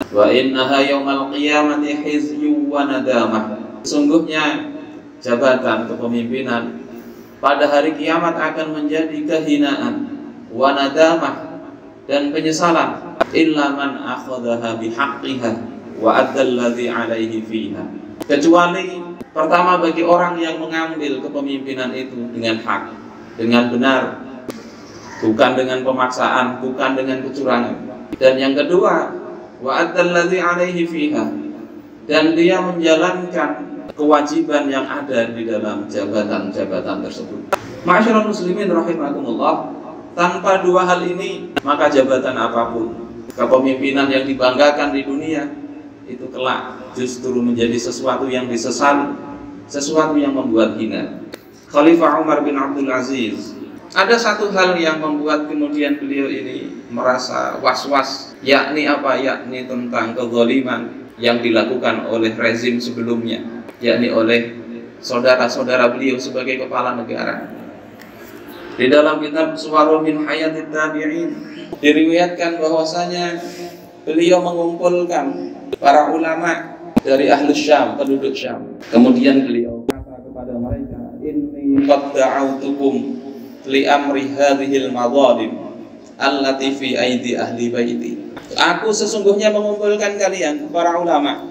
Wa innaha yaumal qiyamati hizyu wa nadamah. Sungguhnya jabatan kepemimpinan pada hari kiamat akan menjadi kehinaan, wa nadamah, dan penyesalan, illa man akhadhaha bihaqqiha wa adda alladhi alaihi fiha. Kecuali pertama bagi orang yang mengambil kepemimpinan itu dengan hak, dengan benar, bukan dengan pemaksaan, bukan dengan kecurangan. Dan yang kedua, wa adda alladhi alaihi fiha, dan dia menjalankan kewajiban yang ada di dalam jabatan-jabatan tersebut. Ma'asyiral muslimin rahimakumullah, tanpa dua hal ini maka jabatan apapun, kepemimpinan yang dibanggakan di dunia itu kelak justru menjadi sesuatu yang disesali, sesuatu yang membuat hina. Khalifah Umar bin Abdul Aziz, ada satu hal yang membuat kemudian beliau ini merasa was-was, yakni apa? Yakni tentang kezaliman yang dilakukan oleh rezim sebelumnya, yakni oleh saudara-saudara beliau sebagai kepala negara. Di dalam kitab Suwarun min Hayatid Tabi'in diriwayatkan bahwasanya beliau mengumpulkan para ulama dari Ahlus Syam, penduduk Syam. Kemudian beliau berkata kepada mereka, inni qad da'autukum li amri hadhil madzalim allati fi aidi ahli baiti. Aku sesungguhnya mengumpulkan kalian para ulama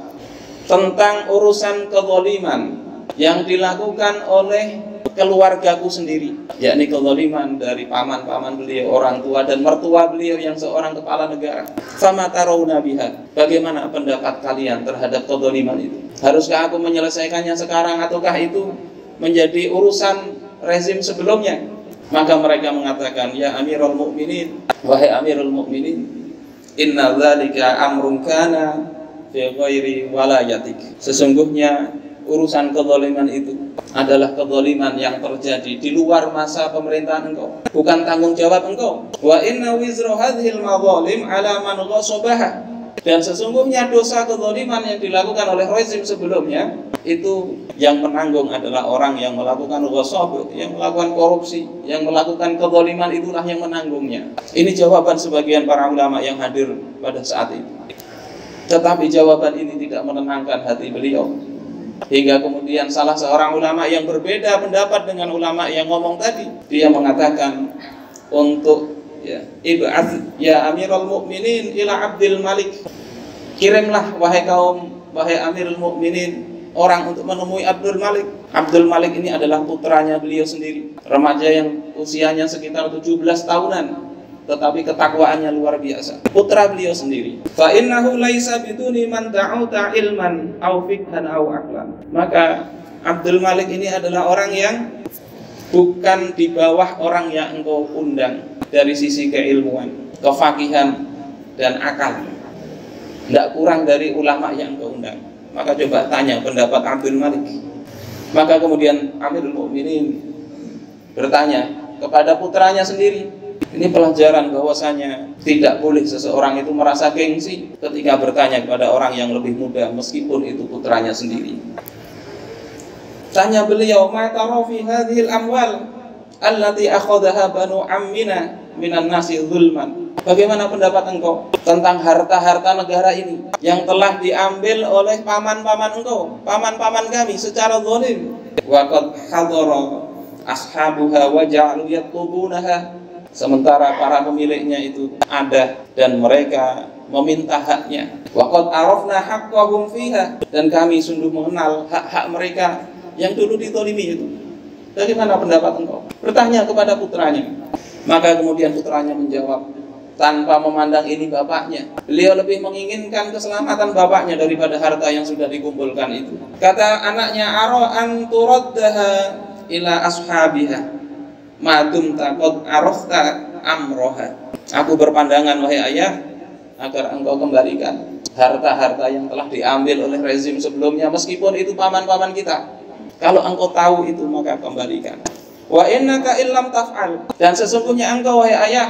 tentang urusan kezaliman yang dilakukan oleh keluargaku sendiri, yakni kezaliman dari paman-paman beliau, orang tua dan mertua beliau yang seorang kepala negara. Fama tarawna biha, bagaimana pendapat kalian terhadap kezaliman itu? Haruskah aku menyelesaikannya sekarang ataukah itu menjadi urusan rezim sebelumnya? Maka mereka mengatakan, ya Amirul Mukminin, wahai Amirul Mukminin, inna dzalika amrun kana fi ghairi walayatik. Sesungguhnya urusan kezaliman itu adalah kezaliman yang terjadi di luar masa pemerintahan engkau, bukan tanggung jawab engkau. Wa inna wizra hadhil madzalim ala man ghasabaha, dan sesungguhnya dosa kezaliman yang dilakukan oleh rezim sebelumnya itu yang menanggung adalah orang yang melakukan ghasab, yang melakukan korupsi, yang melakukan kezaliman, itulah yang menanggungnya. Ini jawaban sebagian para ulama yang hadir pada saat itu. Tetapi jawaban ini tidak menenangkan hati beliau, hingga kemudian salah seorang ulama yang berbeda pendapat dengan ulama yang ngomong tadi, dia mengatakan untuk ib'ats ya Amirul Mukminin ila Abdul Malik, kirimlah wahai Amirul Mukminin orang untuk menemui Abdul Malik. Abdul Malik ini adalah putranya beliau sendiri, remaja yang usianya sekitar 17 tahunan, tetapi ketakwaannya luar biasa. Putra beliau sendiri. Fa innahu laisa biduni man ta'uta ilman aw fiqhan aw aqlan. Maka Abdul Malik ini adalah orang yang bukan di bawah orang yang engkau undang dari sisi keilmuan, kefakihan dan akal. Tidak kurang dari ulama yang engkau undang. Maka coba tanya pendapat Abdul Malik. Maka kemudian Amirul Mukminin bertanya kepada putranya sendiri. Ini pelajaran bahwasanya tidak boleh seseorang itu merasa gengsi ketika bertanya kepada orang yang lebih muda, meskipun itu putranya sendiri. Tanya beliau, ma tara fi hadhil amwal allati akhadhaha banu ammina minan nasi zulman. Bagaimana pendapat engkau tentang harta-harta negara ini yang telah diambil oleh paman-paman engkau, paman-paman kami secara zalim? Wa qad hadara ashabuha wa ja'alu yatlubunaha. Sementara para pemiliknya itu ada dan mereka meminta haknya. Wa qad arafna haqqahum fiha, dan kami sungguh mengenal hak-hak mereka yang dulu ditolimi itu. Bagaimana pendapat engkau? Bertanya kepada putranya. Maka kemudian putranya menjawab tanpa memandang ini bapaknya. Beliau lebih menginginkan keselamatan bapaknya daripada harta yang sudah dikumpulkan itu. Kata anaknya, ara an turaddaha ila ashabiha madum taqad arafta amroha. Aku berpandangan wahai ayah agar engkau kembalikan harta-harta yang telah diambil oleh rezim sebelumnya, meskipun itu paman-paman kita. Kalau engkau tahu itu maka kembalikan. Wa innaka illam taf'al, dan sesungguhnya engkau wahai ayah,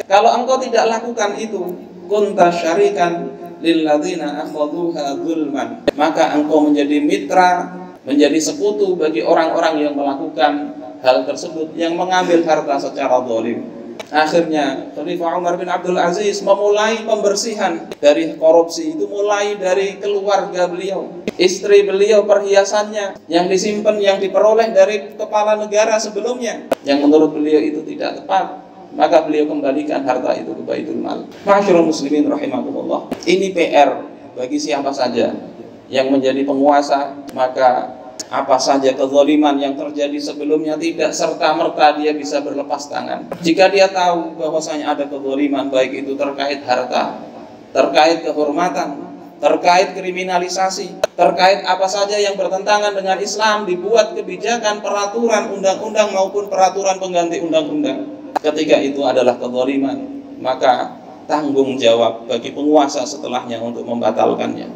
kalau engkau tidak lakukan itu, kunta syarikan lilladzina akhadhuha zulman, maka engkau menjadi mitra, menjadi sekutu bagi orang-orang yang melakukan hal tersebut, yang mengambil harta secara zalim. Akhirnya Khalifah Umar bin Abdul Aziz memulai pembersihan dari korupsi. Itu mulai dari keluarga beliau, istri beliau, perhiasannya yang disimpan, yang diperoleh dari kepala negara sebelumnya, yang menurut beliau itu tidak tepat, maka beliau kembalikan harta itu ke Baitul Mal. Ma'asyiral muslimin rahimakumullah. Ini PR bagi siapa saja yang menjadi penguasa, maka apa saja kezaliman yang terjadi sebelumnya tidak serta-merta dia bisa berlepas tangan. Jika dia tahu bahwasanya ada kezaliman, baik itu terkait harta, terkait kehormatan, terkait kriminalisasi, terkait apa saja yang bertentangan dengan Islam, dibuat kebijakan, peraturan, undang-undang maupun peraturan pengganti undang-undang. Ketika itu adalah kezaliman, maka tanggung jawab bagi penguasa setelahnya untuk membatalkannya.